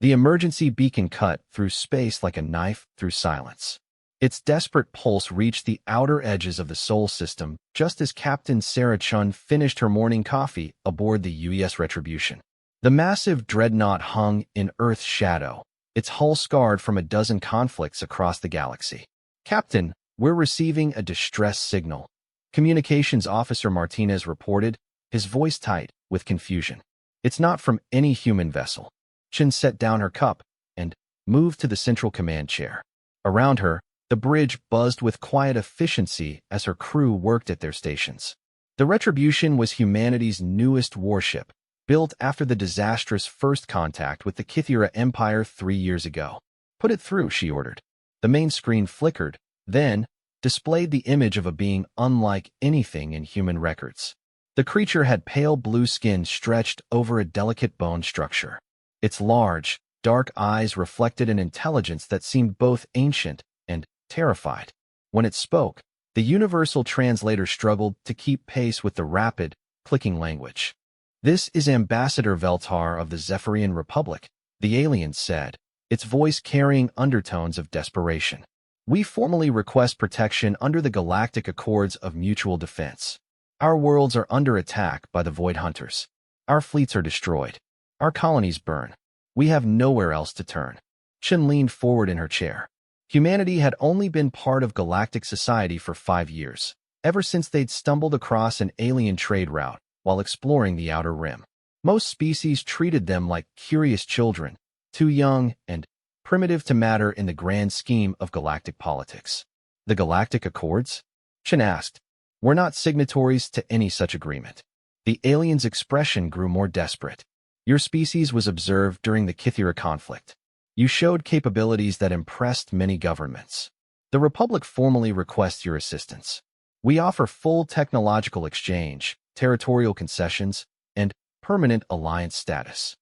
The emergency beacon cut through space like a knife through silence. Its desperate pulse reached the outer edges of the Sol system just as Captain Sarah Chun finished her morning coffee aboard the UES Retribution. The massive dreadnought hung in Earth's shadow, its hull scarred from a dozen conflicts across the galaxy. "Captain, we're receiving a distress signal," Communications Officer Martinez reported, his voice tight with confusion. "It's not from any human vessel." Chin set down her cup and moved to the central command chair. Around her, the bridge buzzed with quiet efficiency as her crew worked at their stations. The Retribution was humanity's newest warship, built after the disastrous first contact with the Kythera Empire 3 years ago. "Put it through," she ordered. The main screen flickered, then displayed the image of a being unlike anything in human records. The creature had pale blue skin stretched over a delicate bone structure. Its large, dark eyes reflected an intelligence that seemed both ancient and terrified. When it spoke, the universal translator struggled to keep pace with the rapid, clicking language. "This is Ambassador Veltar of the Zephyrian Republic," the alien said, its voice carrying undertones of desperation. "We formally request protection under the Galactic Accords of Mutual Defense. Our worlds are under attack by the Void Hunters. Our fleets are destroyed. Our colonies burn. We have nowhere else to turn." Chen leaned forward in her chair. Humanity had only been part of galactic society for 5 years, ever since they'd stumbled across an alien trade route while exploring the Outer Rim. Most species treated them like curious children, too young and primitive to matter in the grand scheme of galactic politics. "The Galactic Accords?" Chen asked. "We're not signatories to any such agreement." The alien's expression grew more desperate. "Your species was observed during the Kythera conflict. You showed capabilities that impressed many governments. The Republic formally requests your assistance. We offer full technological exchange, territorial concessions, and permanent alliance status."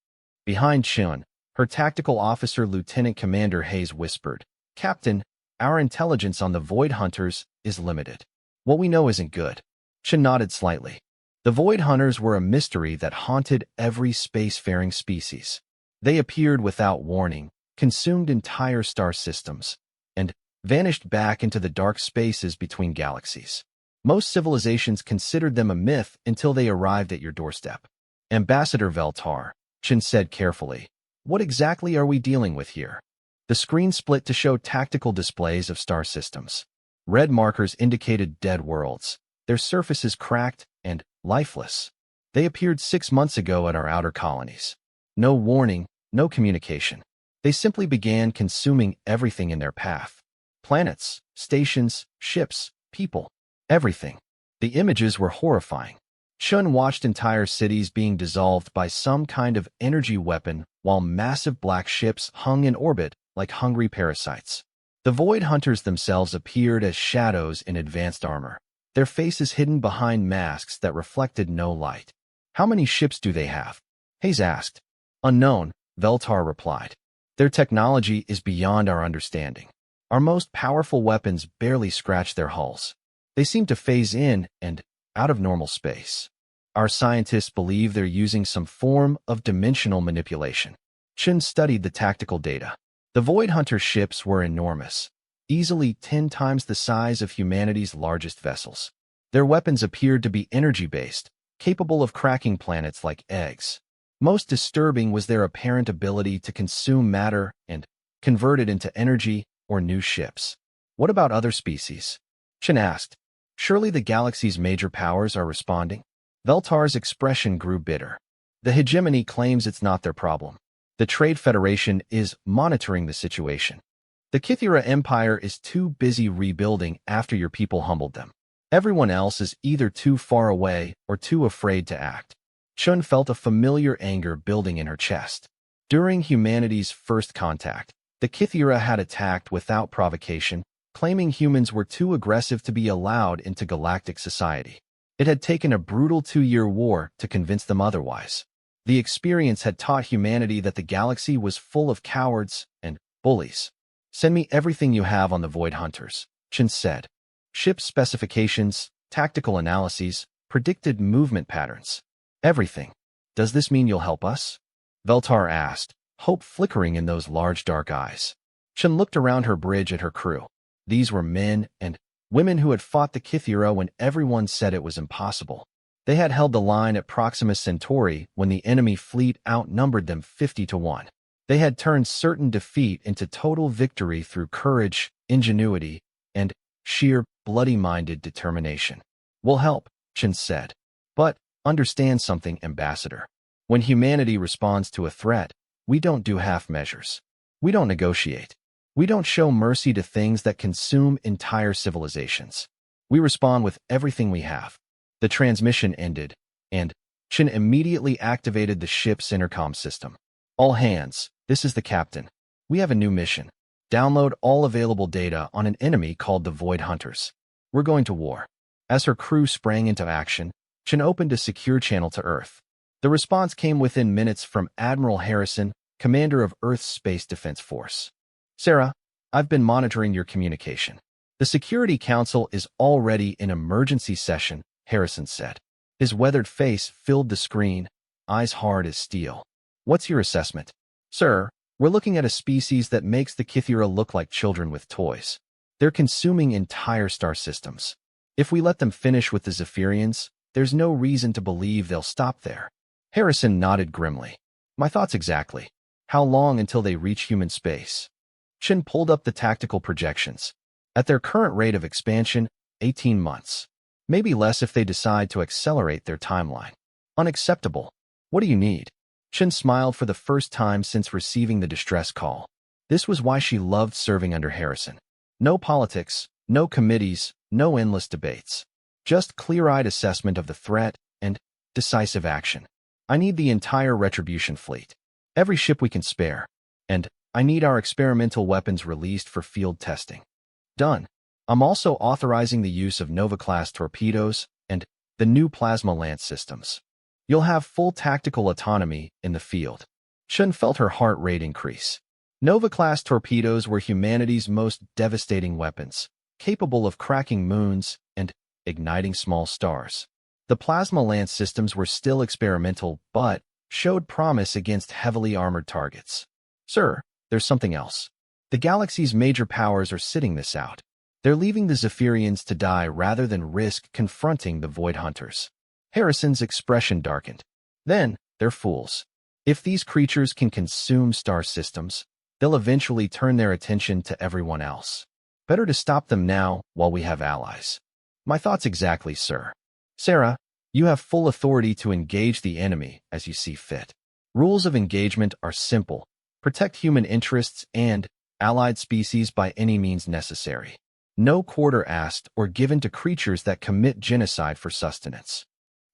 Behind Chun, her tactical officer Lieutenant Commander Hayes whispered, "Captain, our intelligence on the Void Hunters is limited. What we know isn't good." Chun nodded slightly. The Void Hunters were a mystery that haunted every spacefaring species. They appeared without warning, consumed entire star systems, and vanished back into the dark spaces between galaxies. Most civilizations considered them a myth until they arrived at your doorstep. "Ambassador Veltar," Chen said carefully, "what exactly are we dealing with here?" The screen split to show tactical displays of star systems. Red markers indicated dead worlds, their surfaces cracked and lifeless. They appeared 6 months ago at our outer colonies. No warning, no communication. They simply began consuming everything in their path. Planets, stations, ships, people, everything. The images were horrifying. Chun watched entire cities being dissolved by some kind of energy weapon while massive black ships hung in orbit like hungry parasites. The Void Hunters themselves appeared as shadows in advanced armor, their faces hidden behind masks that reflected no light. "How many ships do they have?" Hayes asked. "Unknown," Veltar replied. "Their technology is beyond our understanding. Our most powerful weapons barely scratch their hulls. They seem to phase in and out of normal space. Our scientists believe they're using some form of dimensional manipulation." Chen studied the tactical data. The Void Hunter ships were enormous, easily 10 times the size of humanity's largest vessels. Their weapons appeared to be energy-based, capable of cracking planets like eggs. Most disturbing was their apparent ability to consume matter and convert it into energy or new ships. "What about other species?" Chen asked. "Surely the galaxy's major powers are responding?" Veltar's expression grew bitter. "The hegemony claims it's not their problem. The Trade Federation is monitoring the situation. The Kythera Empire is too busy rebuilding after your people humbled them. Everyone else is either too far away or too afraid to act." Chun felt a familiar anger building in her chest. During humanity's first contact, the Kythera had attacked without provocation, claiming humans were too aggressive to be allowed into galactic society. It had taken a brutal 2-year war to convince them otherwise. The experience had taught humanity that the galaxy was full of cowards and bullies. "Send me everything you have on the Void Hunters," Chen said. "Ship specifications, tactical analyses, predicted movement patterns. Everything. Does this mean you'll help us?" Veltar asked, hope flickering in those large dark eyes. Chen looked around her bridge at her crew. These were men and women who had fought the Kythera when everyone said it was impossible. They had held the line at Proxima Centauri when the enemy fleet outnumbered them 50-1. They had turned certain defeat into total victory through courage, ingenuity, and sheer, bloody-minded determination. "We'll help," Chen said. "But understand something, Ambassador. When humanity responds to a threat, we don't do half measures. We don't negotiate. We don't show mercy to things that consume entire civilizations. We respond with everything we have." The transmission ended, and Chen immediately activated the ship's intercom system. "All hands, this is the captain. We have a new mission. Download all available data on an enemy called the Void Hunters. We're going to war." As her crew sprang into action, Chen opened a secure channel to Earth. The response came within minutes from Admiral Harrison, commander of Earth's Space Defense Force. "Sarah, I've been monitoring your communication. The Security Council is already in emergency session," Harrison said. His weathered face filled the screen, eyes hard as steel. "What's your assessment?" "Sir, we're looking at a species that makes the Kythera look like children with toys. They're consuming entire star systems. If we let them finish with the Zephyrians, there's no reason to believe they'll stop there." Harrison nodded grimly. "My thoughts exactly. How long until they reach human space?" Chen pulled up the tactical projections. At their current rate of expansion, 18 months. Maybe less if they decide to accelerate their timeline. "Unacceptable. What do you need?" Chen smiled for the first time since receiving the distress call. This was why she loved serving under Harrison. No politics, no committees, no endless debates. Just clear-eyed assessment of the threat and decisive action. "I need the entire Retribution fleet. Every ship we can spare. And I need our experimental weapons released for field testing." "Done. I'm also authorizing the use of Nova-class torpedoes and the new plasma lance systems. You'll have full tactical autonomy in the field." Chen felt her heart rate increase. Nova-class torpedoes were humanity's most devastating weapons, capable of cracking moons and igniting small stars. The plasma lance systems were still experimental, but showed promise against heavily armored targets. "Sir, there's something else. The galaxy's major powers are sitting this out. They're leaving the Zephyrians to die rather than risk confronting the Void Hunters." Harrison's expression darkened. "Then, they're fools. If these creatures can consume star systems, they'll eventually turn their attention to everyone else. Better to stop them now while we have allies." "My thoughts exactly, sir. Sarah, you have full authority to engage the enemy as you see fit. Rules of engagement are simple. Protect human interests and allied species by any means necessary. No quarter asked or given to creatures that commit genocide for sustenance."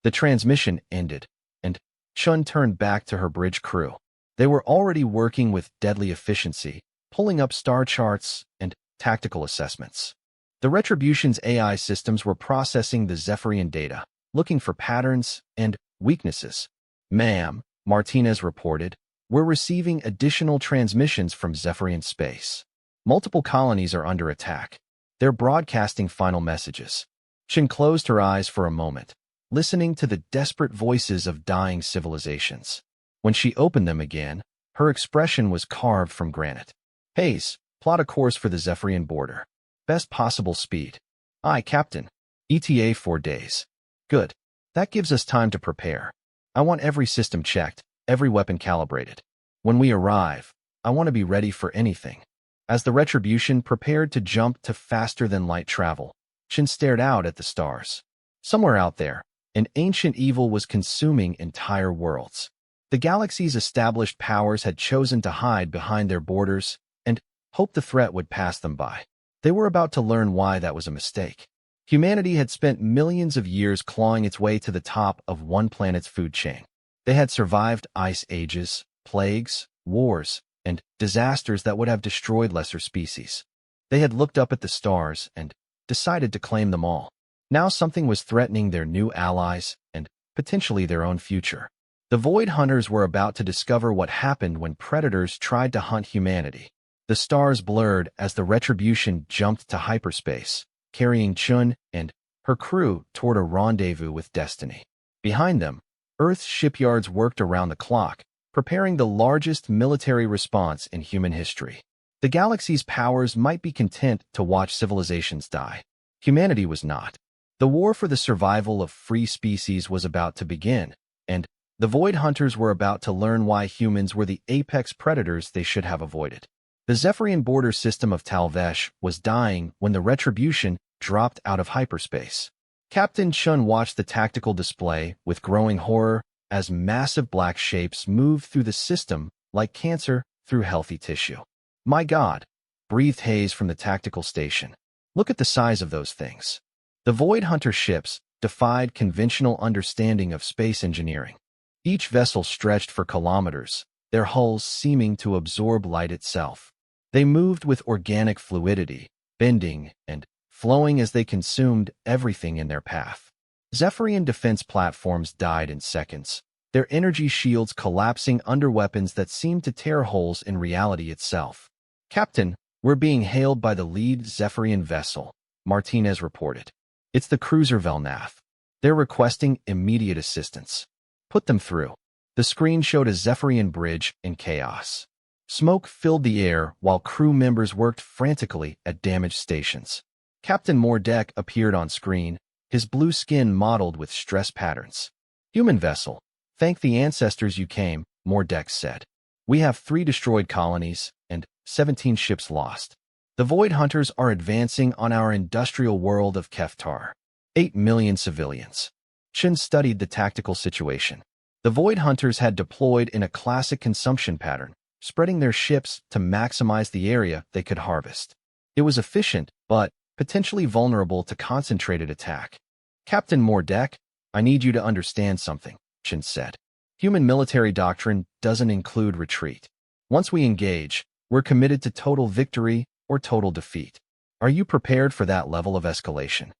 The transmission ended, and Chun turned back to her bridge crew. They were already working with deadly efficiency, pulling up star charts and tactical assessments. The Retribution's AI systems were processing the Zephyrian data, looking for patterns and weaknesses. "Ma'am," Martinez reported, "we're receiving additional transmissions from Zephyrian space. Multiple colonies are under attack. They're broadcasting final messages." Chen closed her eyes for a moment, listening to the desperate voices of dying civilizations. When she opened them again, her expression was carved from granite. "Hayes, plot a course for the Zephyrian border. Best possible speed." "Aye, Captain. ETA 4 days." "Good. That gives us time to prepare. I want every system checked, every weapon calibrated. When we arrive, I want to be ready for anything." As the Retribution prepared to jump to faster-than-light travel, Chen stared out at the stars. Somewhere out there, an ancient evil was consuming entire worlds. The galaxy's established powers had chosen to hide behind their borders and hoped the threat would pass them by. They were about to learn why that was a mistake. Humanity had spent millions of years clawing its way to the top of one planet's food chain. They had survived ice ages, plagues, wars, and disasters that would have destroyed lesser species. They had looked up at the stars and decided to claim them all. Now something was threatening their new allies and potentially their own future. The Void Hunters were about to discover what happened when predators tried to hunt humanity. The stars blurred as the Retribution jumped to hyperspace, carrying Chun and her crew toward a rendezvous with destiny. Behind them, Earth's shipyards worked around the clock, preparing the largest military response in human history. The galaxy's powers might be content to watch civilizations die. Humanity was not. The war for the survival of free species was about to begin, and the Void Hunters were about to learn why humans were the apex predators they should have avoided. The Zephyrian border system of Talvesh was dying when the Retribution dropped out of hyperspace. Captain Chun watched the tactical display with growing horror as massive black shapes moved through the system like cancer through healthy tissue. "My God," breathed Hayes from the tactical station. "Look at the size of those things." The Void Hunter ships defied conventional understanding of space engineering. Each vessel stretched for kilometers, their hulls seeming to absorb light itself. They moved with organic fluidity, bending and flowing as they consumed everything in their path. Zephyrian defense platforms died in seconds, their energy shields collapsing under weapons that seemed to tear holes in reality itself. "Captain, we're being hailed by the lead Zephyrian vessel," Martinez reported. "It's the cruiser Velnath. They're requesting immediate assistance." "Put them through." The screen showed a Zephyrian bridge in chaos. Smoke filled the air while crew members worked frantically at damaged stations. Captain Mordek appeared on screen, his blue skin mottled with stress patterns. "Human vessel, thank the ancestors you came," Mordek said. "We have 3 destroyed colonies and 17 ships lost. The Void Hunters are advancing on our industrial world of Keftar. 8 million civilians." Chin studied the tactical situation. The Void Hunters had deployed in a classic consumption pattern, spreading their ships to maximize the area they could harvest. It was efficient, but potentially vulnerable to concentrated attack. "Captain Mordek, I need you to understand something," Chin said. "Human military doctrine doesn't include retreat. Once we engage, we're committed to total victory or total defeat. Are you prepared for that level of escalation?"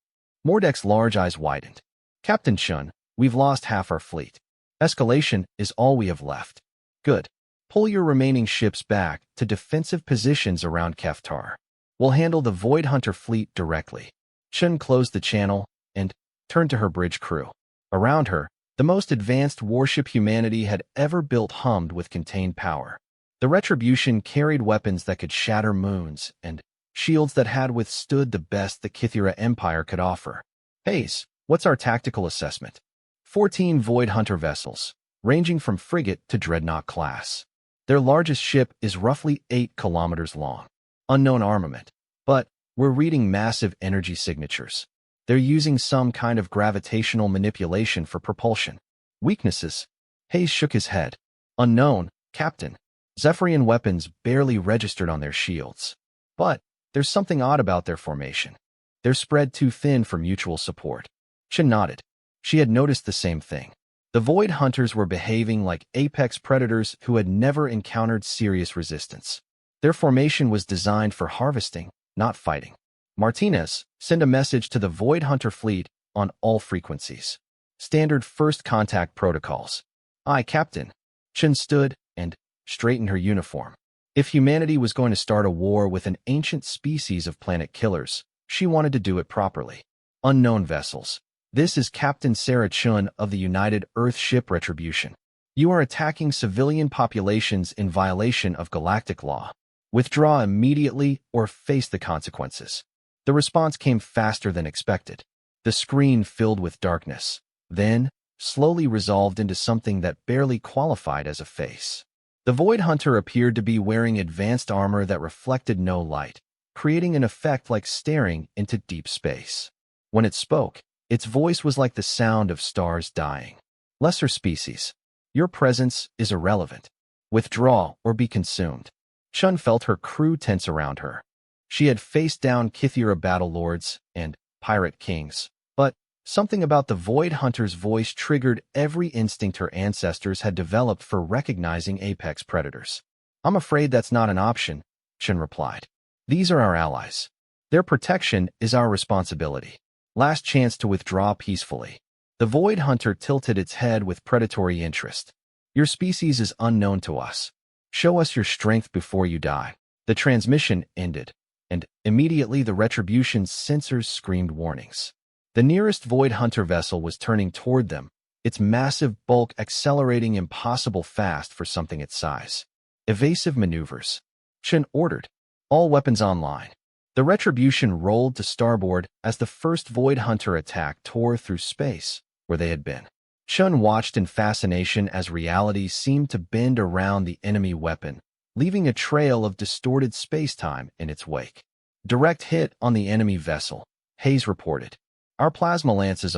Mordek's large eyes widened. "Captain Chun, we've lost half our fleet. Escalation is all we have left." "Good. Pull your remaining ships back to defensive positions around Keftar. We'll handle the Void Hunter fleet directly." Chun closed the channel and turned to her bridge crew. Around her, the most advanced warship humanity had ever built hummed with contained power. The Retribution carried weapons that could shatter moons and shields that had withstood the best the Kithira Empire could offer. "Hayes, what's our tactical assessment?" 14 Void Hunter vessels, ranging from frigate to dreadnought class. Their largest ship is roughly 8 kilometers long. Unknown armament, but we're reading massive energy signatures. They're using some kind of gravitational manipulation for propulsion. "Weaknesses?" Hayes shook his head. "Unknown, Captain. Zephyrian weapons barely registered on their shields. But there's something odd about their formation. They're spread too thin for mutual support." Chin nodded. She had noticed the same thing. The Void Hunters were behaving like apex predators who had never encountered serious resistance. Their formation was designed for harvesting, not fighting. "Martinez, send a message to the Void Hunter fleet on all frequencies. Standard first contact protocols." "Aye, Captain." Chin stood and straightened her uniform. If humanity was going to start a war with an ancient species of planet killers, she wanted to do it properly. "Unknown vessels. This is Captain Sarah Chun of the United Earth Ship Retribution. You are attacking civilian populations in violation of galactic law. Withdraw immediately or face the consequences." The response came faster than expected. The screen filled with darkness, then slowly resolved into something that barely qualified as a face. The Void Hunter appeared to be wearing advanced armor that reflected no light, creating an effect like staring into deep space. When it spoke, its voice was like the sound of stars dying. "Lesser species, your presence is irrelevant. Withdraw or be consumed." Chun felt her crew tense around her. She had faced down Kithira battle lords and pirate kings, but something about the Void Hunter's voice triggered every instinct her ancestors had developed for recognizing apex predators. "I'm afraid that's not an option," Chun replied. "These are our allies. Their protection is our responsibility. Last chance to withdraw peacefully." The Void Hunter tilted its head with predatory interest. "Your species is unknown to us. Show us your strength before you die." The transmission ended, and immediately the Retribution's sensors screamed warnings. The nearest Void Hunter vessel was turning toward them, its massive bulk accelerating impossible fast for something its size. Evasive maneuvers. Chen ordered. All weapons online. The Retribution rolled to starboard as the first Void Hunter attack tore through space, where they had been. Chun watched in fascination as reality seemed to bend around the enemy weapon, leaving a trail of distorted space-time in its wake. Direct hit on the enemy vessel, Hayes reported. Our plasma lances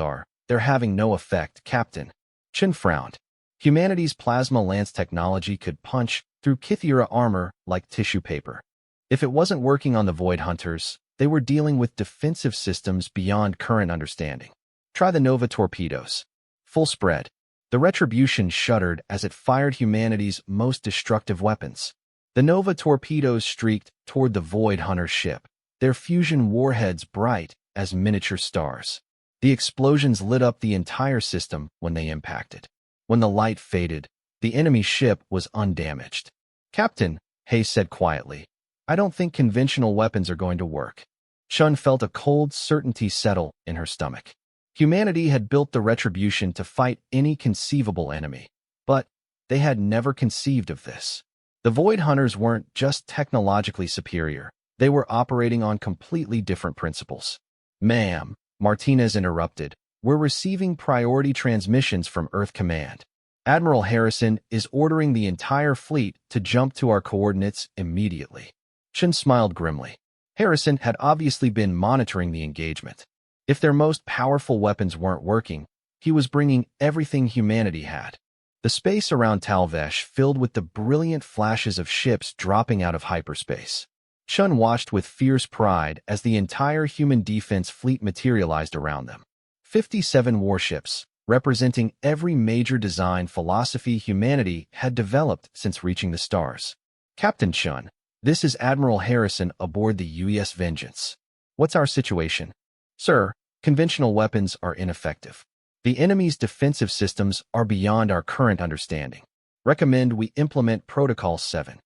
they're having no effect, Captain. Chen frowned. Humanity's plasma lance technology could punch through Kythera armor like tissue paper. If it wasn't working on the Void Hunters, they were dealing with defensive systems beyond current understanding. Try the Nova torpedoes. Full spread. The Retribution shuddered as it fired humanity's most destructive weapons. The Nova torpedoes streaked toward the Void Hunter ship, their fusion warheads bright as miniature stars. The explosions lit up the entire system when they impacted. When the light faded, the enemy ship was undamaged. Captain, Hayes said quietly, I don't think conventional weapons are going to work. Chun felt a cold certainty settle in her stomach. Humanity had built the Retribution to fight any conceivable enemy, but they had never conceived of this. The Void Hunters weren't just technologically superior, they were operating on completely different principles. Ma'am, Martinez interrupted, we're receiving priority transmissions from Earth Command. Admiral Harrison is ordering the entire fleet to jump to our coordinates immediately. Chen smiled grimly. Harrison had obviously been monitoring the engagement. If their most powerful weapons weren't working, he was bringing everything humanity had. The space around Talvesh filled with the brilliant flashes of ships dropping out of hyperspace. Chun watched with fierce pride as the entire human defense fleet materialized around them. 57 warships, representing every major design philosophy humanity had developed since reaching the stars. Captain Chun, this is Admiral Harrison aboard the UES Vengeance. What's our situation? Sir, conventional weapons are ineffective. The enemy's defensive systems are beyond our current understanding. Recommend we implement Protocol 7.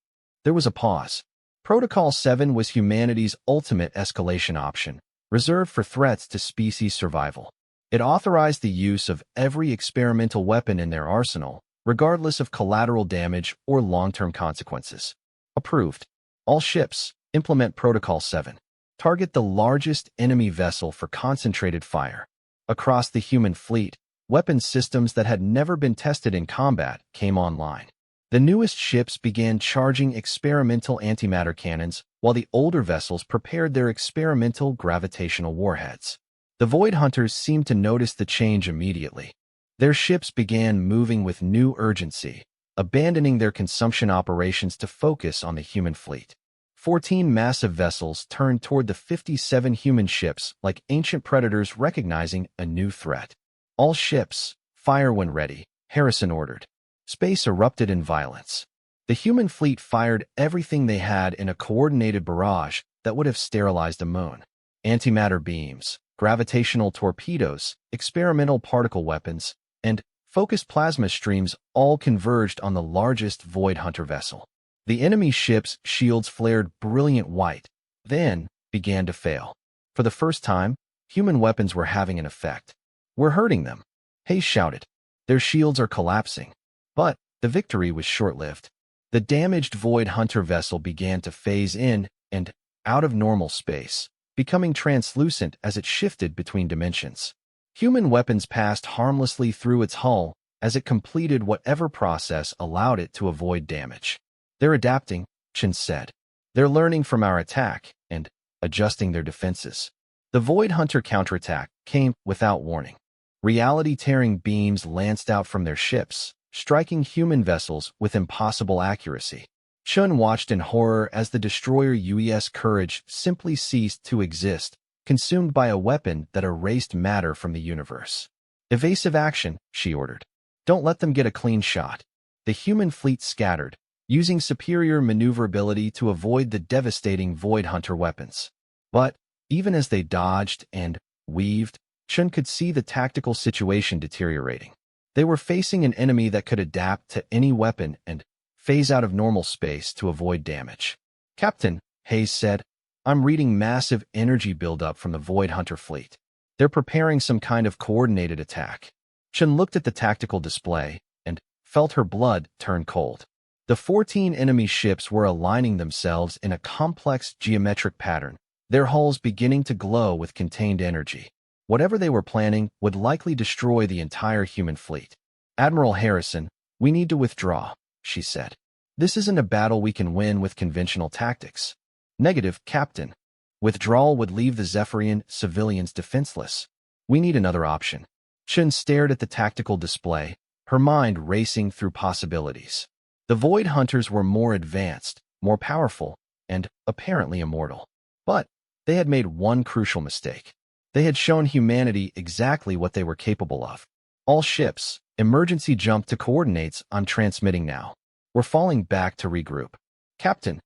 There was a pause. Protocol 7 was humanity's ultimate escalation option, reserved for threats to species survival. It authorized the use of every experimental weapon in their arsenal, regardless of collateral damage or long-term consequences. Approved. All ships, implement Protocol 7. Target the largest enemy vessel for concentrated fire. Across the human fleet, weapon systems that had never been tested in combat came online. The newest ships began charging experimental antimatter cannons, while the older vessels prepared their experimental gravitational warheads. The Void Hunters seemed to notice the change immediately. Their ships began moving with new urgency, abandoning their consumption operations to focus on the human fleet. 14 massive vessels turned toward the 57 human ships like ancient predators recognizing a new threat. All ships, fire when ready, Harrison ordered. Space erupted in violence. The human fleet fired everything they had in a coordinated barrage that would have sterilized a moon. Antimatter beams, gravitational torpedoes, experimental particle weapons, and focused plasma streams all converged on the largest Void Hunter vessel. The enemy ship's shields flared brilliant white, then began to fail. For the first time, human weapons were having an effect. We're hurting them, Hayes shouted. Their shields are collapsing. But the victory was short-lived. The damaged Void Hunter vessel began to phase in and out of normal space, becoming translucent as it shifted between dimensions. Human weapons passed harmlessly through its hull as it completed whatever process allowed it to avoid damage. They're adapting, Chen said. They're learning from our attack and adjusting their defenses. The Void Hunter counterattack came without warning. Reality-tearing beams lanced out from their ships, striking human vessels with impossible accuracy. Chun watched in horror as the destroyer UES Courage simply ceased to exist, consumed by a weapon that erased matter from the universe. Evasive action, she ordered. Don't let them get a clean shot. The human fleet scattered, using superior maneuverability to avoid the devastating Void Hunter weapons. But even as they dodged and weaved, Chun could see the tactical situation deteriorating. They were facing an enemy that could adapt to any weapon and phase out of normal space to avoid damage. Captain, Hayes said, I'm reading massive energy buildup from the Void Hunter fleet. They're preparing some kind of coordinated attack. Chen looked at the tactical display and felt her blood turn cold. The 14 enemy ships were aligning themselves in a complex geometric pattern, their hulls beginning to glow with contained energy. Whatever they were planning would likely destroy the entire human fleet. Admiral Harrison, we need to withdraw, she said. This isn't a battle we can win with conventional tactics. Negative, Captain. Withdrawal would leave the Zephyrian civilians defenseless. We need another option. Chen stared at the tactical display, her mind racing through possibilities. The Void Hunters were more advanced, more powerful, and apparently immortal. But they had made one crucial mistake. They had shown humanity exactly what they were capable of. All ships, emergency jump to coordinates I'm transmitting now. We're falling back to regroup. Captain,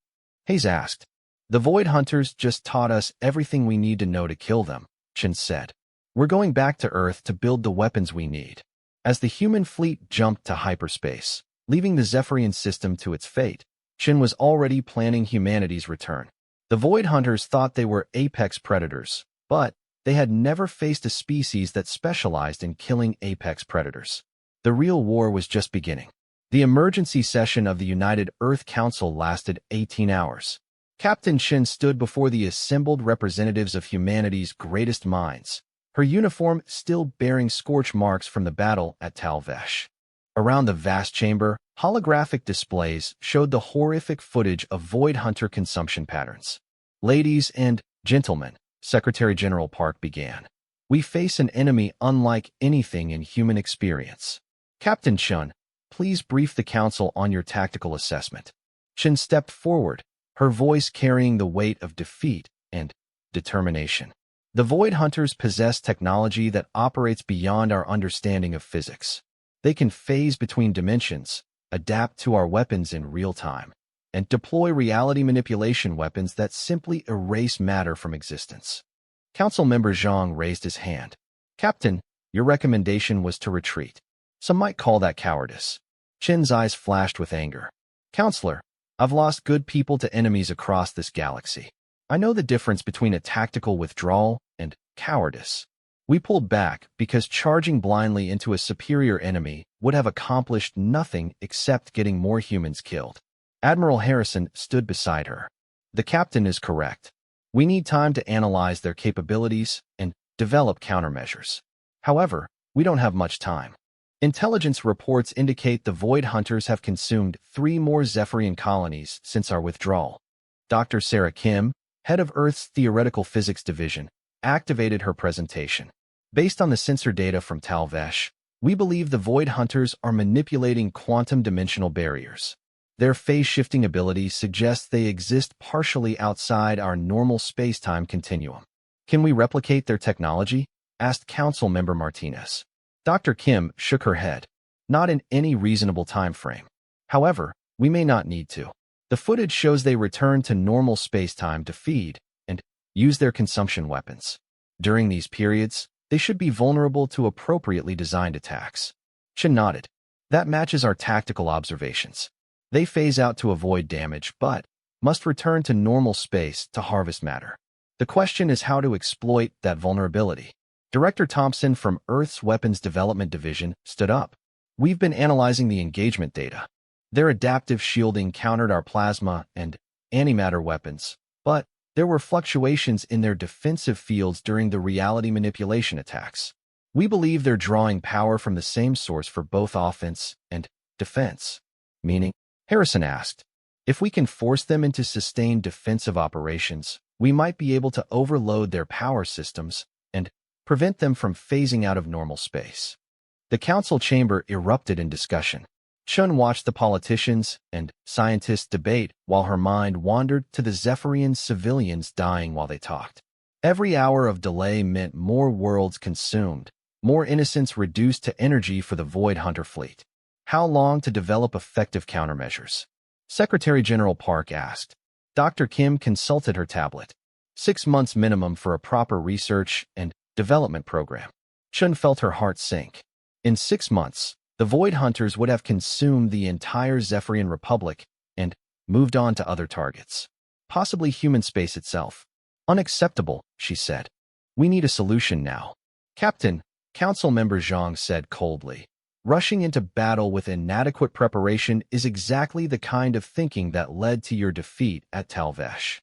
Hayes asked. The Void Hunters just taught us everything we need to know to kill them, Chen said. We're going back to Earth to build the weapons we need. As the human fleet jumped to hyperspace, leaving the Zephyrian system to its fate, Chen was already planning humanity's return. The Void Hunters thought they were apex predators, but they had never faced a species that specialized in killing apex predators. The real war was just beginning. The emergency session of the United Earth Council lasted 18 hours. Captain Chen stood before the assembled representatives of humanity's greatest minds, her uniform still bearing scorch marks from the battle at Talvesh. Around the vast chamber, holographic displays showed the horrific footage of Void Hunter consumption patterns. Ladies and gentlemen, Secretary General Park began. We face an enemy unlike anything in human experience. Captain Chen, please brief the Council on your tactical assessment. Chen stepped forward, her voice carrying the weight of defeat and determination. The Void Hunters possess technology that operates beyond our understanding of physics. They can phase between dimensions, adapt to our weapons in real time, and deploy reality manipulation weapons that simply erase matter from existence. Council Member Zhang raised his hand. Captain, your recommendation was to retreat. Some might call that cowardice. Chen's eyes flashed with anger. Counselor, I've lost good people to enemies across this galaxy. I know the difference between a tactical withdrawal and cowardice. We pulled back because charging blindly into a superior enemy would have accomplished nothing except getting more humans killed. Admiral Harrison stood beside her. The captain is correct. We need time to analyze their capabilities and develop countermeasures. However, we don't have much time. Intelligence reports indicate the Void Hunters have consumed 3 more Zephyrian colonies since our withdrawal. Dr. Sarah Kim, head of Earth's Theoretical Physics Division, activated her presentation. Based on the sensor data from Talvesh, we believe the Void Hunters are manipulating quantum dimensional barriers. Their phase-shifting ability suggests they exist partially outside our normal space-time continuum. Can we replicate their technology? Asked Council Member Martinez. Dr. Kim shook her head. Not in any reasonable time frame. However, we may not need to. The footage shows they return to normal space-time to feed and use their consumption weapons. During these periods, they should be vulnerable to appropriately designed attacks. Chen nodded. That matches our tactical observations. They phase out to avoid damage, but must return to normal space to harvest matter. The question is how to exploit that vulnerability. Director Thompson from Earth's Weapons Development Division stood up. We've been analyzing the engagement data. Their adaptive shielding countered our plasma and antimatter weapons, but there were fluctuations in their defensive fields during the reality manipulation attacks. We believe they're drawing power from the same source for both offense and defense. Meaning? Harrison asked. If we can force them into sustained defensive operations, we might be able to overload their power systems and prevent them from phasing out of normal space. The council chamber erupted in discussion. Chun watched the politicians and scientists debate while her mind wandered to the Zephyrian civilians dying while they talked. Every hour of delay meant more worlds consumed, more innocents reduced to energy for the Void Hunter fleet. How long to develop effective countermeasures? Secretary General Park asked. Dr. Kim consulted her tablet. 6 months minimum for a proper research and development program. Chun felt her heart sink. In 6 months, the Void Hunters would have consumed the entire Zephyrian Republic and moved on to other targets. Possibly human space itself. Unacceptable, she said. We need a solution now. Captain, Council member Zhang said coldly. Rushing into battle with inadequate preparation is exactly the kind of thinking that led to your defeat at Talvesh.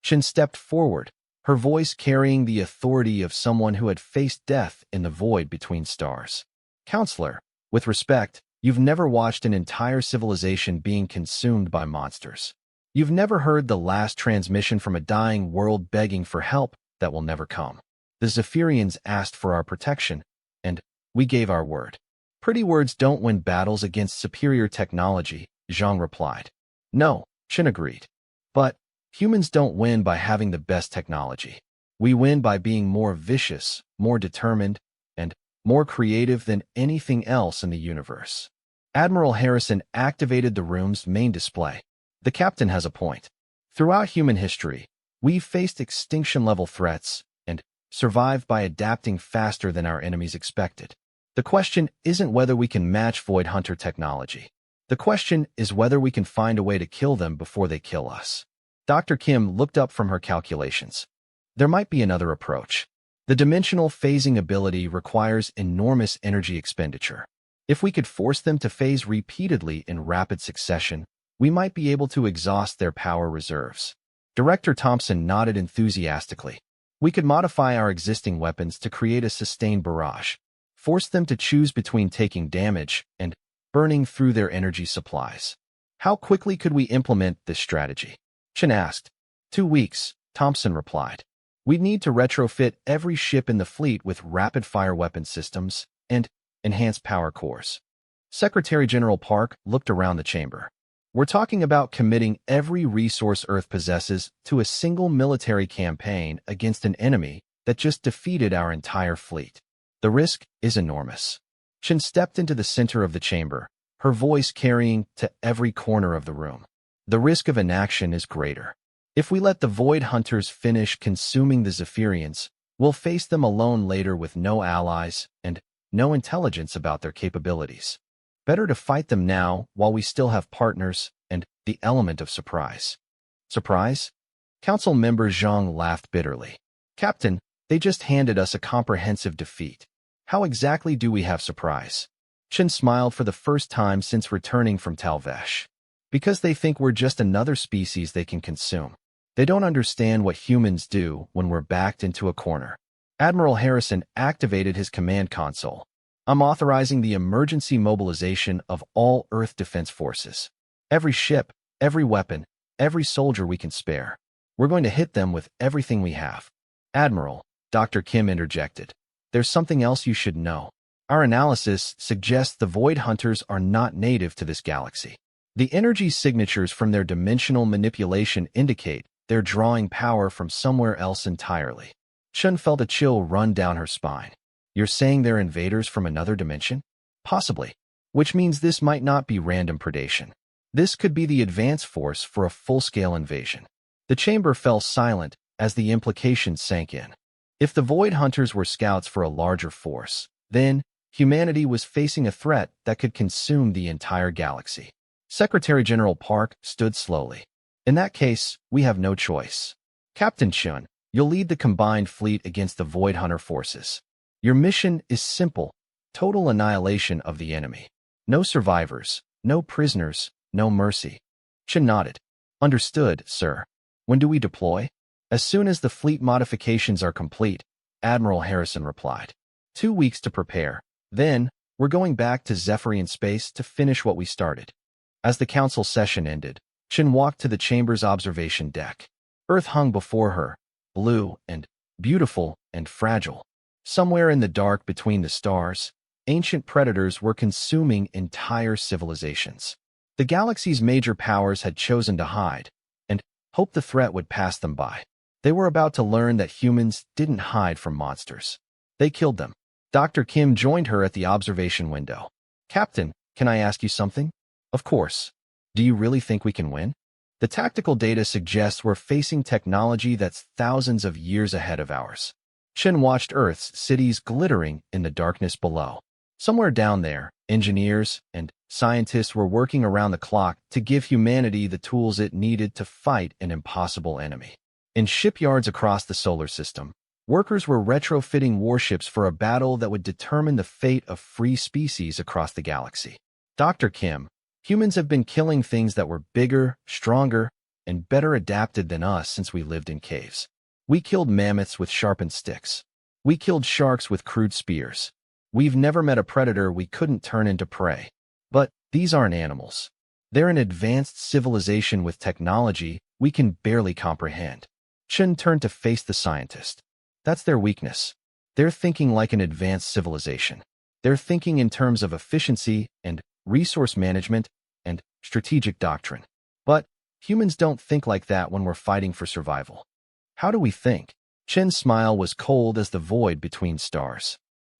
Chen stepped forward, her voice carrying the authority of someone who had faced death in the void between stars. Counselor, with respect, you've never watched an entire civilization being consumed by monsters. You've never heard the last transmission from a dying world begging for help that will never come. The Zephyrians asked for our protection, and we gave our word. Pretty words don't win battles against superior technology, Zhang replied. No, Chen agreed. But humans don't win by having the best technology. We win by being more vicious, more determined, and more creative than anything else in the universe. Admiral Harrison activated the room's main display. The captain has a point. Throughout human history, we've faced extinction-level threats and survived by adapting faster than our enemies expected. The question isn't whether we can match Void Hunter technology. The question is whether we can find a way to kill them before they kill us. Dr. Kim looked up from her calculations. There might be another approach. The dimensional phasing ability requires enormous energy expenditure. If we could force them to phase repeatedly in rapid succession, we might be able to exhaust their power reserves. Director Thompson nodded enthusiastically. We could modify our existing weapons to create a sustained barrage, force them to choose between taking damage and burning through their energy supplies. How quickly could we implement this strategy? Chen asked. 2 weeks, Thompson replied. We'd need to retrofit every ship in the fleet with rapid-fire weapon systems and enhanced power cores. Secretary General Park looked around the chamber. We're talking about committing every resource Earth possesses to a single military campaign against an enemy that just defeated our entire fleet. The risk is enormous. Chen stepped into the center of the chamber, her voice carrying to every corner of the room. The risk of inaction is greater. If we let the Void Hunters finish consuming the Zephyrians, we'll face them alone later with no allies and no intelligence about their capabilities. Better to fight them now while we still have partners and the element of surprise. Surprise? Council member Zhang laughed bitterly. Captain, they just handed us a comprehensive defeat. How exactly do we have surprise? Chen smiled for the first time since returning from Talvesh. Because they think we're just another species they can consume. They don't understand what humans do when we're backed into a corner. Admiral Harrison activated his command console. I'm authorizing the emergency mobilization of all Earth Defense Forces. Every ship, every weapon, every soldier we can spare. We're going to hit them with everything we have. Admiral, Dr. Kim interjected. There's something else you should know. Our analysis suggests the Void Hunters are not native to this galaxy. The energy signatures from their dimensional manipulation indicate they're drawing power from somewhere else entirely. Chen felt a chill run down her spine. You're saying they're invaders from another dimension? Possibly. Which means this might not be random predation. This could be the advance force for a full-scale invasion. The chamber fell silent as the implications sank in. If the Void Hunters were scouts for a larger force, then humanity was facing a threat that could consume the entire galaxy. Secretary General Park stood slowly. In that case, we have no choice. Captain Chun, you'll lead the combined fleet against the Void Hunter forces. Your mission is simple, total annihilation of the enemy. No survivors, no prisoners, no mercy. Chen nodded. Understood, sir. When do we deploy? As soon as the fleet modifications are complete, Admiral Harrison replied. 2 weeks to prepare. Then, we're going back to Zephyrian space to finish what we started. As the council session ended, Chen walked to the chamber's observation deck. Earth hung before her, blue and beautiful and fragile. Somewhere in the dark between the stars, ancient predators were consuming entire civilizations. The galaxy's major powers had chosen to hide and hoped the threat would pass them by. They were about to learn that humans didn't hide from monsters. They killed them. Dr. Kim joined her at the observation window. Captain, can I ask you something? Of course. Do you really think we can win? The tactical data suggests we're facing technology that's thousands of years ahead of ours. Chen watched Earth's cities glittering in the darkness below. Somewhere down there, engineers and scientists were working around the clock to give humanity the tools it needed to fight an impossible enemy. In shipyards across the solar system, Workers were retrofitting warships for a battle that would determine the fate of free species across the galaxy. Dr. Kim, humans have been killing things that were bigger, stronger, and better adapted than us since we lived in caves. We killed mammoths with sharpened sticks. We killed sharks with crude spears. We've never met a predator we couldn't turn into prey. But these aren't animals. They're an advanced civilization with technology we can barely comprehend. Chen turned to face the scientist. That's their weakness. They're thinking like an advanced civilization. They're thinking in terms of efficiency and resource management and strategic doctrine. But humans don't think like that when we're fighting for survival. How do we think? Chen's smile was cold as the void between stars.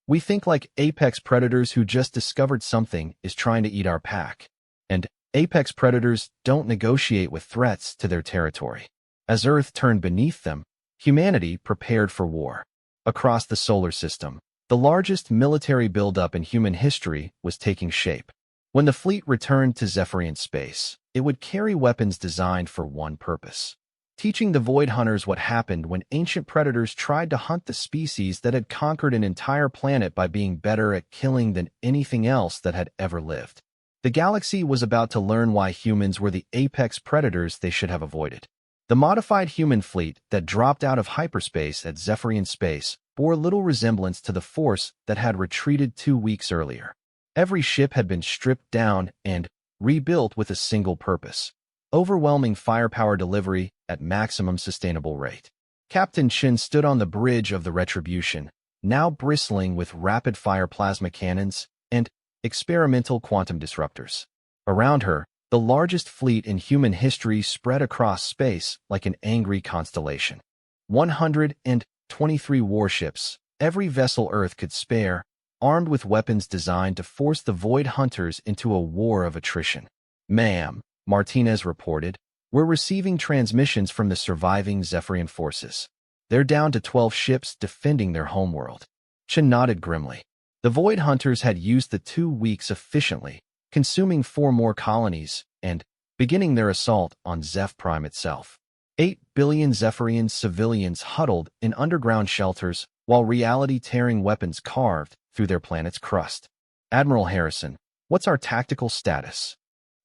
We think like apex predators who just discovered something is trying to eat our pack. And apex predators don't negotiate with threats to their territory. As Earth turned beneath them, humanity prepared for war. Across the solar system, the largest military buildup in human history was taking shape. When the fleet returned to Zephyrian space, it would carry weapons designed for one purpose: teaching the Void Hunters what happened when ancient predators tried to hunt the species that had conquered an entire planet by being better at killing than anything else that had ever lived. The galaxy was about to learn why humans were the apex predators they should have avoided. The modified human fleet that dropped out of hyperspace at Zephyrian space bore little resemblance to the force that had retreated 2 weeks earlier. Every ship had been stripped down and rebuilt with a single purpose: overwhelming firepower delivery at maximum sustainable rate. Captain Shin stood on the bridge of the Retribution, now bristling with rapid-fire plasma cannons and experimental quantum disruptors. Around her, the largest fleet in human history spread across space like an angry constellation. 123 warships, every vessel Earth could spare, armed with weapons designed to force the Void Hunters into a war of attrition. "Ma'am," Martinez reported, "we're receiving transmissions from the surviving Zephyrian forces. They're down to 12 ships defending their homeworld." Chen nodded grimly. The Void Hunters had used the 2 weeks efficiently, consuming 4 more colonies and beginning their assault on Zeph Prime itself. 8 billion Zephyrian civilians huddled in underground shelters while reality-tearing weapons carved through their planet's crust. "Admiral Harrison, what's our tactical status?"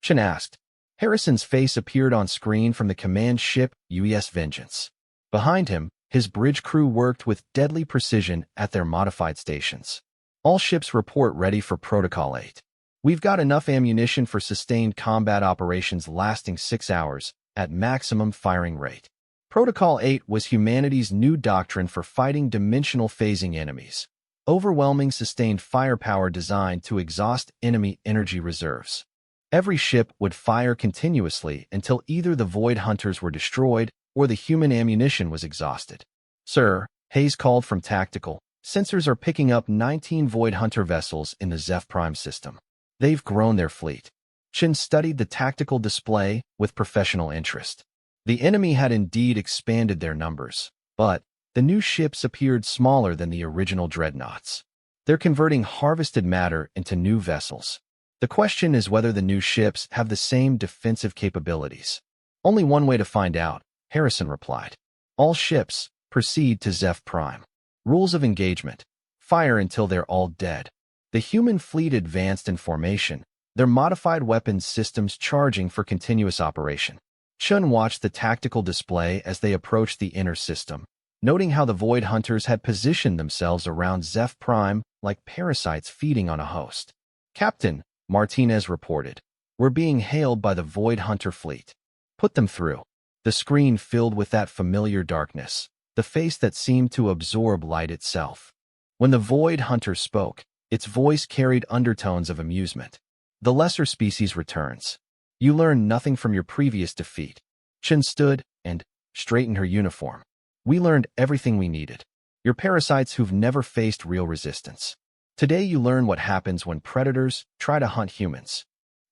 Chen asked. Harrison's face appeared on screen from the command ship UES Vengeance. Behind him, his bridge crew worked with deadly precision at their modified stations. "All ships report ready for Protocol 8. We've got enough ammunition for sustained combat operations lasting 6 hours at maximum firing rate." Protocol 8 was humanity's new doctrine for fighting dimensional phasing enemies. Overwhelming sustained firepower designed to exhaust enemy energy reserves. Every ship would fire continuously until either the Void Hunters were destroyed or the human ammunition was exhausted. "Sir," Hayes called from Tactical, "sensors are picking up 19 Void Hunter vessels in the Zeph Prime system. They've grown their fleet." Chen studied the tactical display with professional interest. The enemy had indeed expanded their numbers, but the new ships appeared smaller than the original dreadnoughts. They're converting harvested matter into new vessels. The question is whether the new ships have the same defensive capabilities. "Only one way to find out," Harrison replied. "All ships proceed to Zeph Prime. Rules of engagement: fire until they're all dead." The human fleet advanced in formation, their modified weapons systems charging for continuous operation. Chun watched the tactical display as they approached the inner system, noting how the Void Hunters had positioned themselves around Zeph Prime like parasites feeding on a host. "Captain," Martinez reported, "we're being hailed by the Void Hunter fleet." "Put them through." The screen filled with that familiar darkness, the face that seemed to absorb light itself. When the Void Hunter spoke, its voice carried undertones of amusement. "The lesser species returns. You learned nothing from your previous defeat." Chen stood and straightened her uniform. "We learned everything we needed. You're parasites who've never faced real resistance. Today you learn what happens when predators try to hunt humans."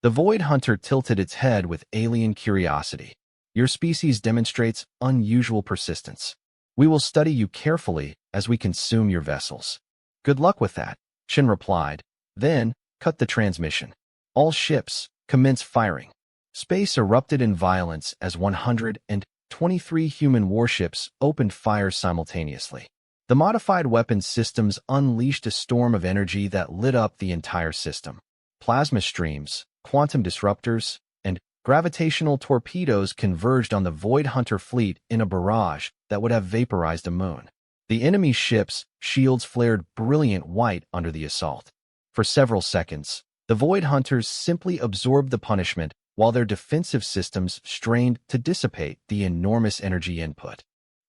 The Void Hunter tilted its head with alien curiosity. "Your species demonstrates unusual persistence. We will study you carefully as we consume your vessels." "Good luck with that," Chen replied, then cut the transmission. "All ships, commence firing." Space erupted in violence as 123 human warships opened fire simultaneously. The modified weapons systems unleashed a storm of energy that lit up the entire system. Plasma streams, quantum disruptors, and gravitational torpedoes converged on the Void Hunter fleet in a barrage that would have vaporized a moon. The enemy ships' shields flared brilliant white under the assault. For several seconds, the Void Hunters simply absorbed the punishment while their defensive systems strained to dissipate the enormous energy input.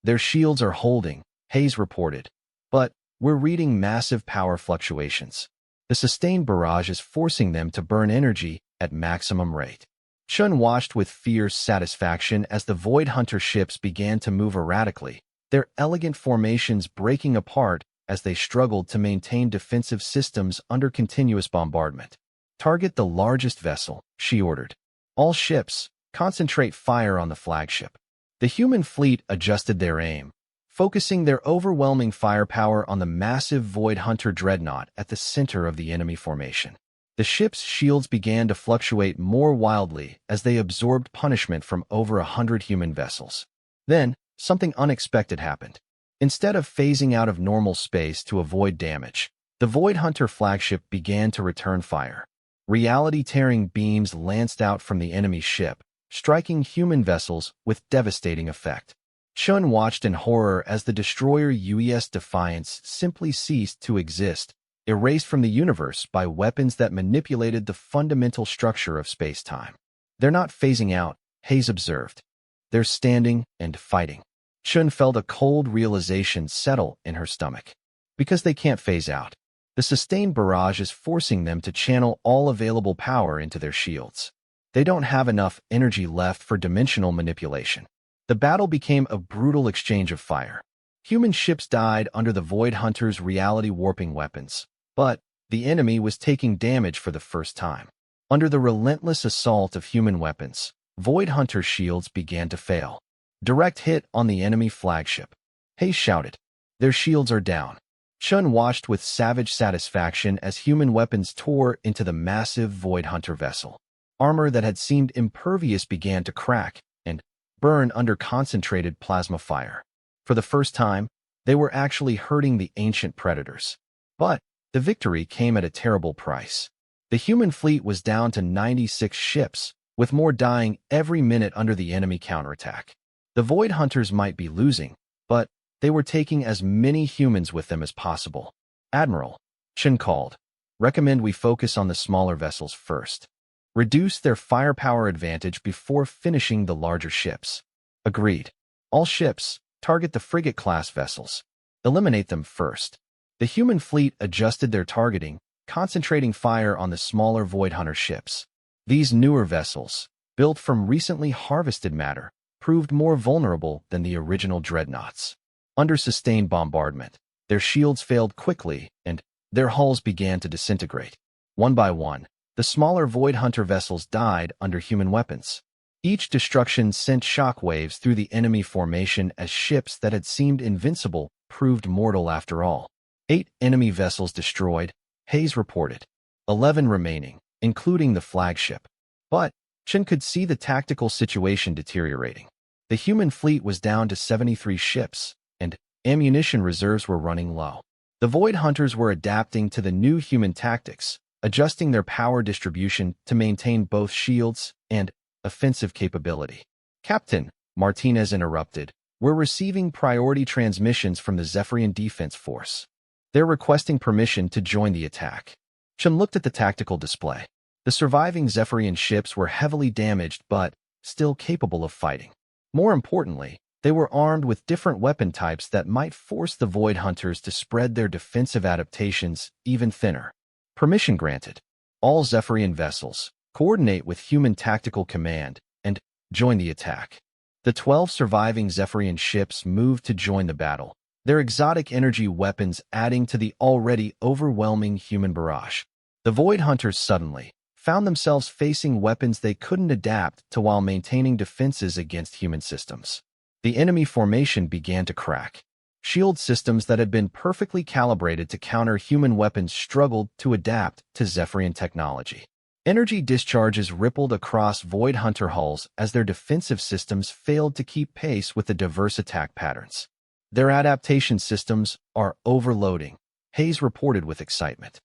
Their shields are holding, Hayes reported, but we're reading massive power fluctuations. The sustained barrage is forcing them to burn energy at maximum rate. Chun watched with fierce satisfaction as the Void Hunter ships began to move erratically, their elegant formations breaking apart as they struggled to maintain defensive systems under continuous bombardment. Target the largest vessel, she ordered. All ships, concentrate fire on the flagship. The human fleet adjusted their aim, focusing their overwhelming firepower on the massive Void Hunter dreadnought at the center of the enemy formation. The ship's shields began to fluctuate more wildly as they absorbed punishment from over 100 human vessels. Then, something unexpected happened. Instead of phasing out of normal space to avoid damage, the Void Hunter flagship began to return fire. Reality-tearing beams lanced out from the enemy ship, striking human vessels with devastating effect. Chun watched in horror as the destroyer UES Defiance simply ceased to exist, erased from the universe by weapons that manipulated the fundamental structure of space-time. They're not phasing out, Hayes observed. They're standing and fighting. Chun felt a cold realization settle in her stomach. Because they can't phase out. The sustained barrage is forcing them to channel all available power into their shields. They don't have enough energy left for dimensional manipulation. The battle became a brutal exchange of fire. Human ships died under the Void Hunter's reality-warping weapons, but the enemy was taking damage for the first time. Under the relentless assault of human weapons, Void Hunter shields began to fail. Direct hit on the enemy flagship. Hayes shouted. Their shields are down. Chun watched with savage satisfaction as human weapons tore into the massive Void Hunter vessel. Armor that had seemed impervious began to crack and burn under concentrated plasma fire. For the first time, they were actually hurting the ancient predators. But the victory came at a terrible price. The human fleet was down to 96 ships, with more dying every minute under the enemy counterattack. The Void Hunters might be losing, but they were taking as many humans with them as possible. Admiral, Chun called. Recommend we focus on the smaller vessels first. Reduce their firepower advantage before finishing the larger ships. Agreed. All ships, target the frigate-class vessels. Eliminate them first. The human fleet adjusted their targeting, concentrating fire on the smaller Void Hunter ships. These newer vessels, built from recently harvested matter, proved more vulnerable than the original dreadnoughts. Under sustained bombardment, their shields failed quickly and their hulls began to disintegrate. One by one, the smaller Void Hunter vessels died under human weapons. Each destruction sent shockwaves through the enemy formation as ships that had seemed invincible proved mortal after all. 8 enemy vessels destroyed, Hayes reported. 11 remaining, including the flagship. But Chun could see the tactical situation deteriorating. The human fleet was down to 73 ships, and ammunition reserves were running low. The Void Hunters were adapting to the new human tactics, adjusting their power distribution to maintain both shields and offensive capability. Captain, Martinez interrupted, we're receiving priority transmissions from the Zephyrian Defense Force. They're requesting permission to join the attack. Chun looked at the tactical display. The surviving Zephyrian ships were heavily damaged but still capable of fighting. More importantly, they were armed with different weapon types that might force the Void Hunters to spread their defensive adaptations even thinner. Permission granted. All Zephyrian vessels, coordinate with human tactical command, and join the attack. The 12 surviving Zephyrian ships moved to join the battle, their exotic energy weapons adding to the already overwhelming human barrage. The Void Hunters suddenly found themselves facing weapons they couldn't adapt to while maintaining defenses against human systems. The enemy formation began to crack. Shield systems that had been perfectly calibrated to counter human weapons struggled to adapt to Zephyrian technology. Energy discharges rippled across Void Hunter hulls as their defensive systems failed to keep pace with the diverse attack patterns. Their adaptation systems are overloading, Hayes reported with excitement.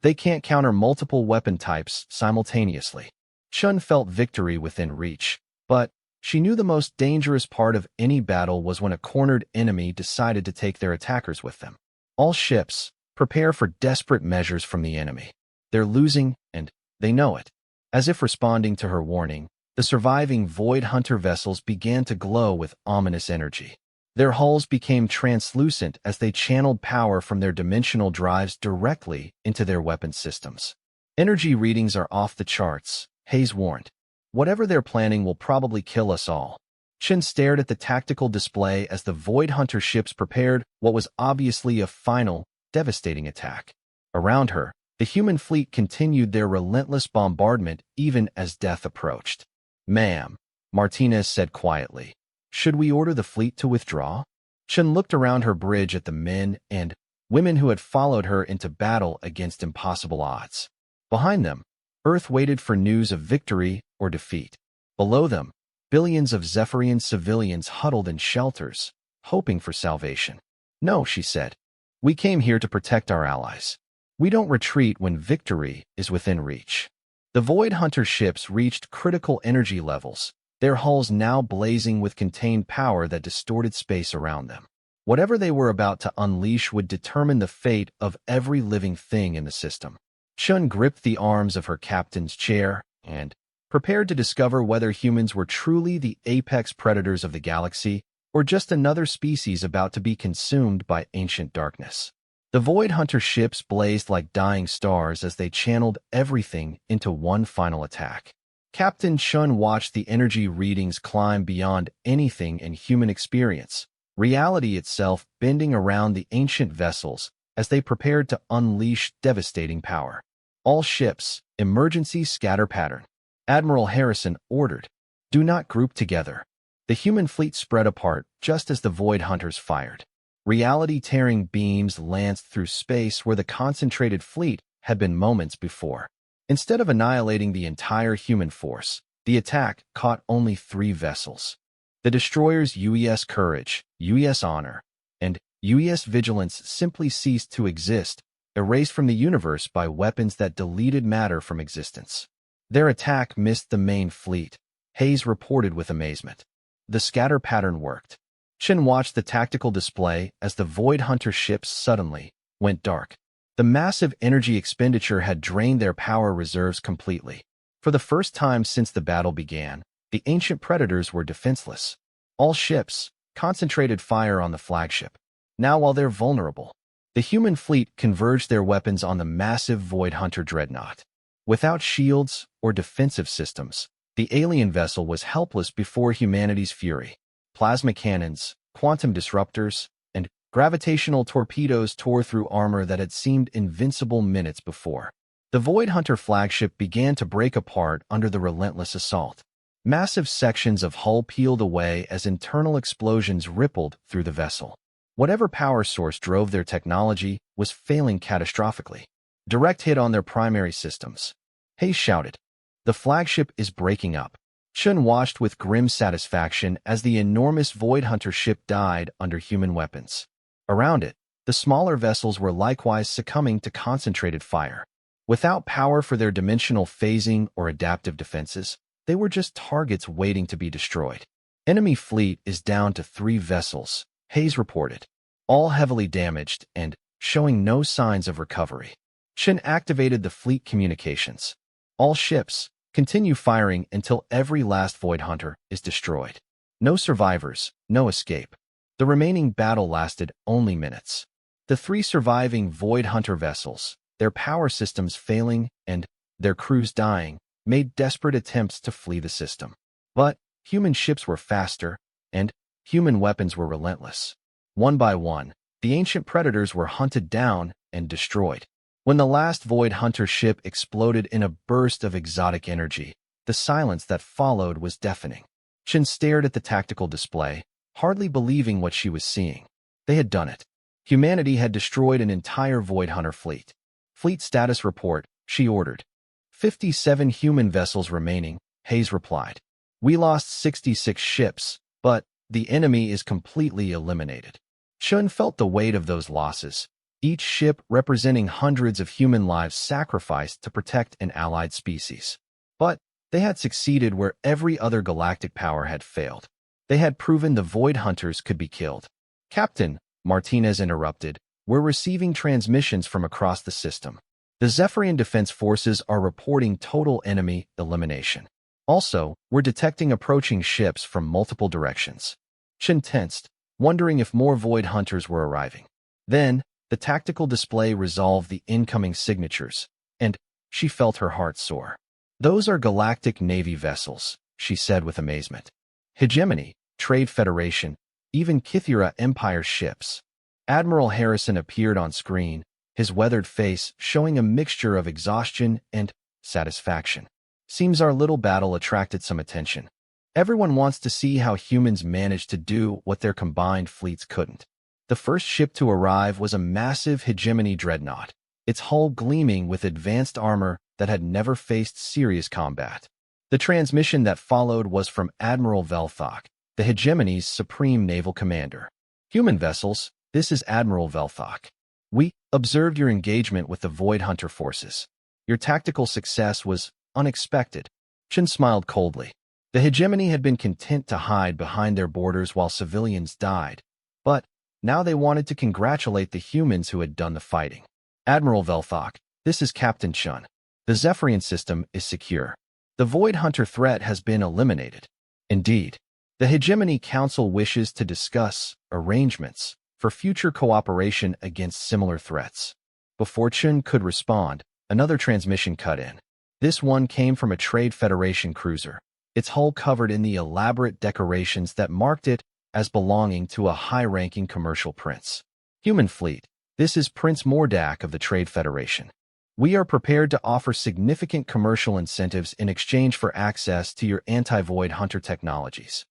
They can't counter multiple weapon types simultaneously. Chun felt victory within reach, but she knew the most dangerous part of any battle was when a cornered enemy decided to take their attackers with them. All ships, prepare for desperate measures from the enemy. They're losing, and they know it. As if responding to her warning, the surviving Void Hunter vessels began to glow with ominous energy. Their hulls became translucent as they channeled power from their dimensional drives directly into their weapon systems. Energy readings are off the charts, Hayes warned. Whatever they're planning will probably kill us all. Shin stared at the tactical display as the Void Hunter ships prepared what was obviously a final, devastating attack. Around her, the human fleet continued their relentless bombardment even as death approached. "Ma'am," Martinez said quietly, "should we order the fleet to withdraw?" Shin looked around her bridge at the men and women who had followed her into battle against impossible odds. Behind them, Earth waited for news of victory or defeat. Below them, billions of Zephyrian civilians huddled in shelters, hoping for salvation. "No," she said. "We came here to protect our allies. We don't retreat when victory is within reach." The Void Hunter ships reached critical energy levels, their hulls now blazing with contained power that distorted space around them. Whatever they were about to unleash would determine the fate of every living thing in the system. Chun gripped the arms of her captain's chair and prepared to discover whether humans were truly the apex predators of the galaxy or just another species about to be consumed by ancient darkness. The Void Hunter ships blazed like dying stars as they channeled everything into one final attack. Captain Chun watched the energy readings climb beyond anything in human experience, reality itself bending around the ancient vessels as they prepared to unleash devastating power. "All ships, emergency scatter pattern," Admiral Harrison ordered. "Do not group together." The human fleet spread apart just as the Void Hunters fired. Reality-tearing beams lanced through space where the concentrated fleet had been moments before. Instead of annihilating the entire human force, the attack caught only 3 vessels. The destroyers UES Courage, UES Honor, and UES Vigilance simply ceased to exist, erased from the universe by weapons that deleted matter from existence. Their attack missed the main fleet, Hayes reported with amazement. The scatter pattern worked. Shin watched the tactical display as the Void Hunter ships suddenly went dark. The massive energy expenditure had drained their power reserves completely. For the first time since the battle began, the ancient predators were defenseless. All ships concentrated fire on the flagship. Now while they're vulnerable, the human fleet converged their weapons on the massive Void Hunter dreadnought. Without shields or defensive systems, the alien vessel was helpless before humanity's fury. Plasma cannons, quantum disruptors, and gravitational torpedoes tore through armor that had seemed invincible minutes before. The Void Hunter flagship began to break apart under the relentless assault. Massive sections of hull peeled away as internal explosions rippled through the vessel. Whatever power source drove their technology was failing catastrophically. Direct hit on their primary systems. Hayes shouted. "The flagship is breaking up." Chun watched with grim satisfaction as the enormous Void Hunter ship died under human weapons. Around it, the smaller vessels were likewise succumbing to concentrated fire. Without power for their dimensional phasing or adaptive defenses, they were just targets waiting to be destroyed. "Enemy fleet is down to 3 vessels, Hayes reported, all heavily damaged and showing no signs of recovery. Chun activated the fleet communications. "All ships, continue firing until every last Void Hunter is destroyed. No survivors, no escape." The remaining battle lasted only minutes. The 3 surviving Void Hunter vessels, their power systems failing and their crews dying, made desperate attempts to flee the system. But human ships were faster, and human weapons were relentless. One by one, the ancient predators were hunted down and destroyed. When the last Void Hunter ship exploded in a burst of exotic energy, the silence that followed was deafening. Shin stared at the tactical display, hardly believing what she was seeing. They had done it. Humanity had destroyed an entire Void Hunter fleet. "Fleet status report," she ordered. 57 human vessels remaining, Hayes replied. "We lost 66 ships, but the enemy is completely eliminated." Chun felt the weight of those losses, each ship representing hundreds of human lives sacrificed to protect an allied species. But they had succeeded where every other galactic power had failed. They had proven the Void Hunters could be killed. "Captain," Martinez interrupted, "we're receiving transmissions from across the system. The Zephyrian Defense Forces are reporting total enemy elimination. Also, we're detecting approaching ships from multiple directions." Chen tensed, wondering if more Void Hunters were arriving. Then, the tactical display resolved the incoming signatures, and she felt her heart soar. "Those are Galactic Navy vessels," she said with amazement. "Hegemony, Trade Federation, even Kythera Empire ships." Admiral Harrison appeared on screen, his weathered face showing a mixture of exhaustion and satisfaction. "Seems our little battle attracted some attention. Everyone wants to see how humans managed to do what their combined fleets couldn't." The first ship to arrive was a massive Hegemony dreadnought, its hull gleaming with advanced armor that had never faced serious combat. The transmission that followed was from Admiral Velthok, the Hegemony's supreme naval commander. "Human vessels, this is Admiral Velthok. We observed your engagement with the Void Hunter forces. Your tactical success was unexpected." Chen smiled coldly. The Hegemony had been content to hide behind their borders while civilians died, but now they wanted to congratulate the humans who had done the fighting. "Admiral Velthok, this is Captain Chun. The Zephyrian system is secure. The Void Hunter threat has been eliminated." "Indeed. The Hegemony Council wishes to discuss arrangements for future cooperation against similar threats." Before Chun could respond, another transmission cut in. This one came from a Trade Federation cruiser, its hull covered in the elaborate decorations that marked it as belonging to a high-ranking commercial prince. "Human fleet, this is Prince Mordak of the Trade Federation. We are prepared to offer significant commercial incentives in exchange for access to your anti-Void Hunter technologies."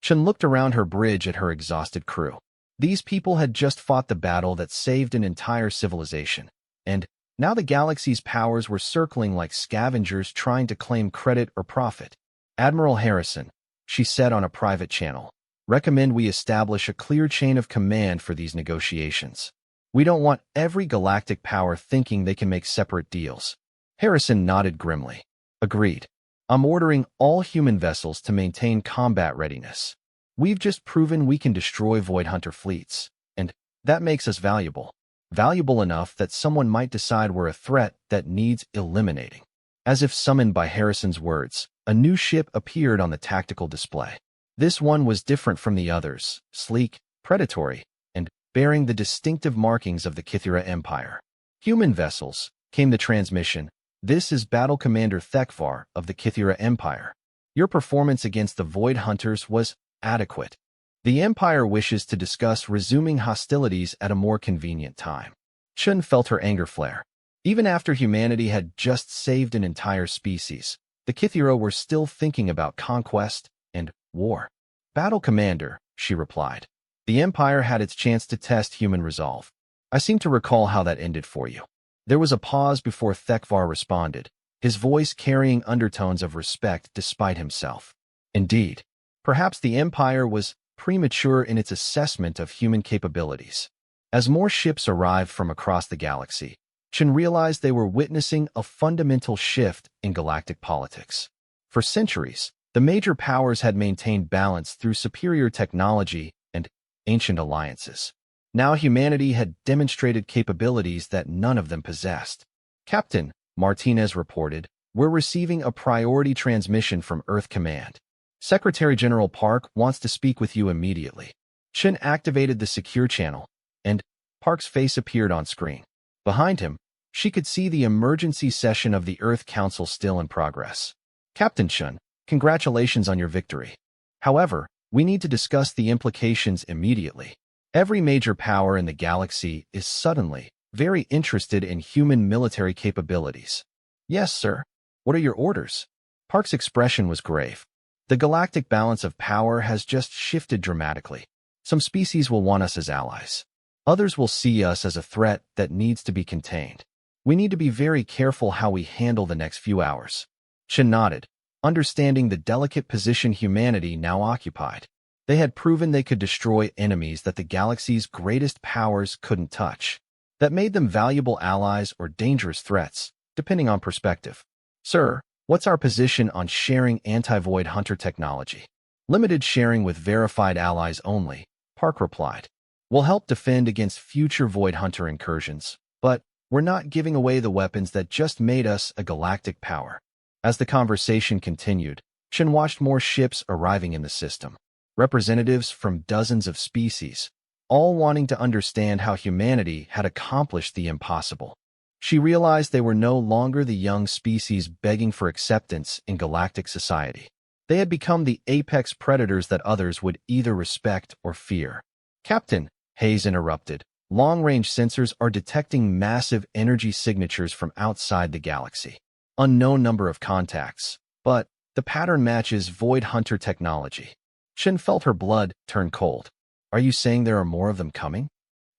Chen looked around her bridge at her exhausted crew. These people had just fought the battle that saved an entire civilization, and now the galaxy's powers were circling like scavengers trying to claim credit or profit. "Admiral Harrison," she said on a private channel, "recommend we establish a clear chain of command for these negotiations. We don't want every galactic power thinking they can make separate deals." Harrison nodded grimly. "Agreed. I'm ordering all human vessels to maintain combat readiness. We've just proven we can destroy Void Hunter fleets, and that makes us valuable. Valuable enough that someone might decide we're a threat that needs eliminating." As if summoned by Harrison's words, a new ship appeared on the tactical display. This one was different from the others, sleek, predatory, and bearing the distinctive markings of the Kythera Empire. "Human vessels," came the transmission. "This is Battle Commander Thekvar of the Kythera Empire. Your performance against the Void Hunters was adequate. The Empire wishes to discuss resuming hostilities at a more convenient time." Chun felt her anger flare. Even after humanity had just saved an entire species, the Kythera were still thinking about conquest and war. "Battle Commander," she replied. "The Empire had its chance to test human resolve. I seem to recall how that ended for you." There was a pause before Thekvar responded, his voice carrying undertones of respect despite himself. "Indeed. Perhaps the Empire was premature in its assessment of human capabilities." As more ships arrived from across the galaxy, Chen realized they were witnessing a fundamental shift in galactic politics. For centuries, the major powers had maintained balance through superior technology and ancient alliances. Now humanity had demonstrated capabilities that none of them possessed. "Captain," Martinez reported, "we're receiving a priority transmission from Earth Command. Secretary General Park wants to speak with you immediately." Chen activated the secure channel, and Park's face appeared on screen. Behind him, she could see the emergency session of the Earth Council still in progress. "Captain Chen, congratulations on your victory. However, we need to discuss the implications immediately. Every major power in the galaxy is suddenly very interested in human military capabilities." "Yes, sir. What are your orders?" Park's expression was grave. "The galactic balance of power has just shifted dramatically. Some species will want us as allies. Others will see us as a threat that needs to be contained. We need to be very careful how we handle the next few hours." Chen nodded, understanding the delicate position humanity now occupied. They had proven they could destroy enemies that the galaxy's greatest powers couldn't touch. That made them valuable allies or dangerous threats, depending on perspective. Sir, what's our position on sharing anti-void hunter technology? Limited sharing with verified allies only, Park replied. We'll help defend against future void hunter incursions, but we're not giving away the weapons that just made us a galactic power. As the conversation continued, Chen watched more ships arriving in the system. Representatives from dozens of species, all wanting to understand how humanity had accomplished the impossible. She realized they were no longer the young species begging for acceptance in galactic society. They had become the apex predators that others would either respect or fear. Captain, Hayes interrupted, long-range sensors are detecting massive energy signatures from outside the galaxy. Unknown number of contacts, but the pattern matches void hunter technology. Chen felt her blood turn cold. Are you saying there are more of them coming?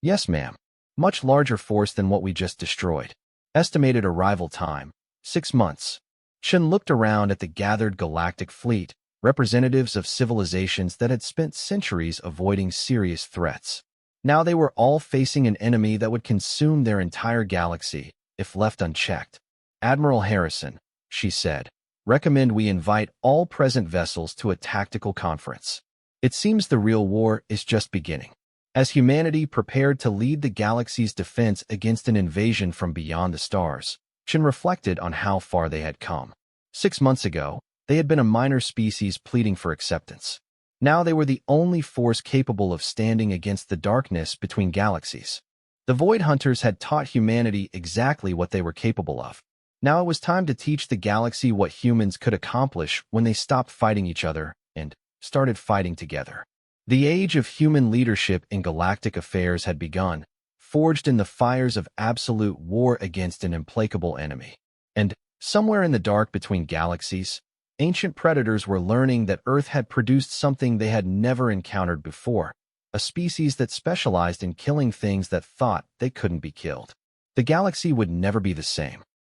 Yes, ma'am. Much larger force than what we just destroyed. Estimated arrival time, 6 months. Chen looked around at the gathered galactic fleet, representatives of civilizations that had spent centuries avoiding serious threats. Now they were all facing an enemy that would consume their entire galaxy if left unchecked. Admiral Harrison, she said, recommend we invite all present vessels to a tactical conference. It seems the real war is just beginning. As humanity prepared to lead the galaxy's defense against an invasion from beyond the stars, Chen reflected on how far they had come. 6 months ago, they had been a minor species pleading for acceptance. Now they were the only force capable of standing against the darkness between galaxies. The Void Hunters had taught humanity exactly what they were capable of. Now it was time to teach the galaxy what humans could accomplish when they stopped fighting each other and started fighting together. The age of human leadership in galactic affairs had begun, forged in the fires of absolute war against an implacable enemy. And somewhere in the dark between galaxies, ancient predators were learning that Earth had produced something they had never encountered before, a species that specialized in killing things that thought they couldn't be killed. The galaxy would never be the same.